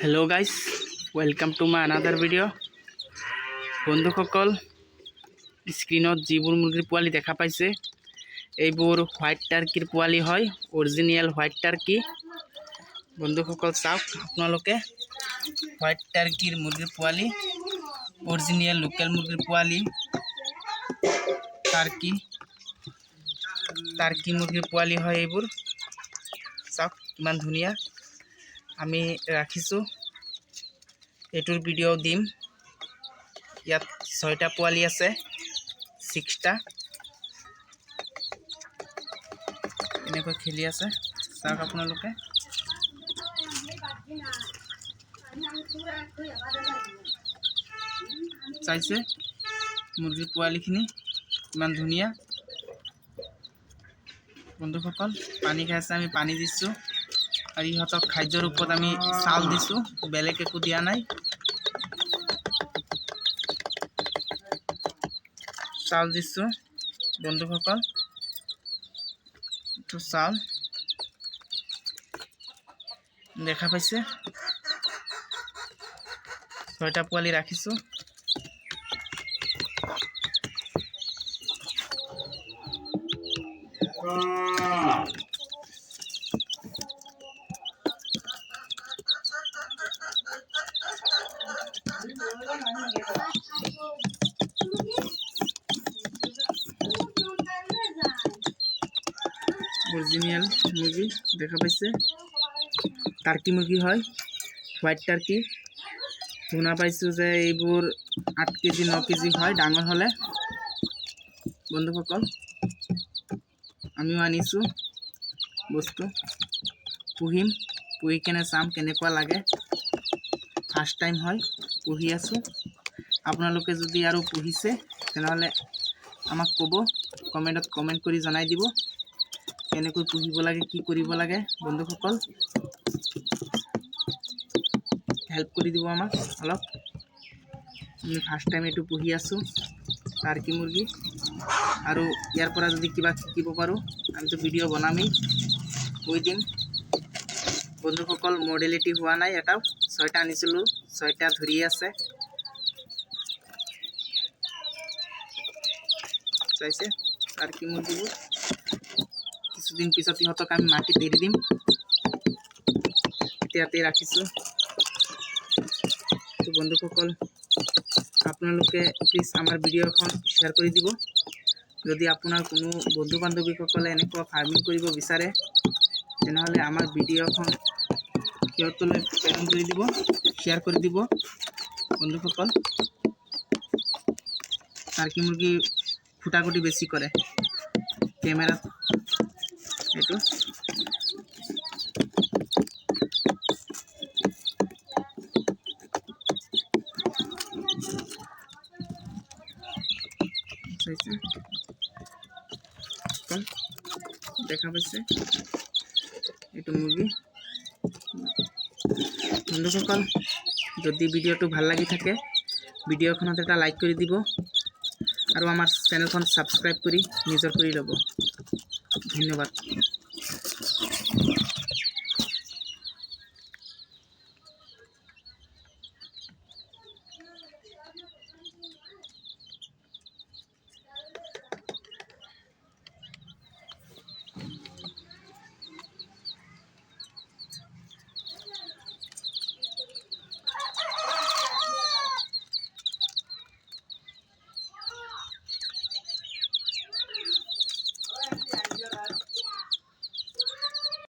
Hello guys, welcome to my another video. बंधुसकल स्क्रीनत जिबुर मुर्गिर पोवाली देखा पाइছে এইবোৰ হোয়াইট টাৰ্কিৰ পোৱালি হয়, অৰিজিনাল হোয়াইট টাৰ্কি। বন্ধুসকল চাওক, আপোনালোকে হোয়াইট টাৰ্কিৰ মুৰগিৰ পোৱালি, অৰিজিনাল লোকেল মুৰগিৰ পোৱালি, টাৰ্কি মুৰগিৰ পোৱালি হয়। এইবোৰ চাওক কিমান ধুনিয়া। আমি ৰাখিছো, এটোৰ ভিডিও দিম। ইয়াত 6টা পোৱালি আছে, 6টা এনেকৈ খেলি আছে। চাওক আপোনালোকে চাইছে মুৰগিৰ পোৱালিখিনি কিমান ধুনিয়া। বন্ধুসকল পানী খাই আছে, আমি পানী দিছো আৰ ইহঁতক খাদ্যৰ ওপৰত আমি চাউল দিছো, বেলেগ একো দিয়া নাই। চাউল দিছো বন্ধুসকল, তো চাউল দেখা পাইছে। 6টা পোৱালি ৰাখিছো। অৰিজিনাল মুৰগি দেখা পাইছে, টাৰ্কি মুৰগি হয়, হোয়াইট টাৰ্কি। শুনা পাইছো যে এইবোৰ 8 কেজি 9 কেজি হয় ডাঙৰ হলে। বন্ধুসকল আমিও আনিছো বস্তু, পুহিম, পুহি কেনে চাম কেনেকুৱা লাগে। ফাৰ্ষ্ট টাইম হয়, পুহি আছো। আপোনালোকে যদি আৰু পুহিছে তেনেহলে আমাক ক'ব, কমেণ্টত কমেণ্ট কৰি জনাই দিব কেনেকৈ পুহিব লাগে, কি কৰিব লাগে। বন্ধুসকল হেল্প কৰি দিব আমাক অলপ। আমি ফাৰ্ষ্ট টাইম এইটো পুহি আছো টাৰ্কি মুৰ্গী, আৰু ইয়াৰ পৰা যদি কিবা শিকিব পাৰোঁ আমিতো ভিডিঅ' বনামেই, কৈ দিম। বন্ধুসকল মডেলিটি হোৱা নাই এটাও, 6টা আনিছিলোঁ, 6টা ধৰি আছে। চাইছে টাৰ্কি মুৰ্গীবোৰ। কিছুদিন পিছত ইহঁতক আমি মাটিত এৰি দিম। ইয়াতে ৰাখিছোঁ। তো বন্ধুসকল আপোনালোকে প্লিজ আমাৰ ভিডিঅ'খন শ্বেয়াৰ কৰি দিব। যদি আপোনাৰ কোনো বন্ধু বান্ধৱীসকলে এনেকুৱা ফাৰ্মিং কৰিব বিচাৰে তেনেহ'লে আমাৰ ভিডিঅ'খন সিহঁতলৈ প্ৰেৰণ কৰি দিব, শ্বেয়াৰ কৰি দিব। বন্ধুসকল টাৰ্কি মুৰ্গী ফুটাকুটি বেছি কৰে কেমেৰাত, এইটো দেখা পাইছে এইটো মুৰ্গী। বন্ধুসকল যদি ভিডিঅ'টো ভাল লাগি থাকে ভিডিঅ'খনত এটা লাইক কৰি দিব, আৰু আমাৰ চেনেলখন ছাবস্ক্ৰাইব কৰি নিজৰ কৰি ল'ব। ধন্যবাদ।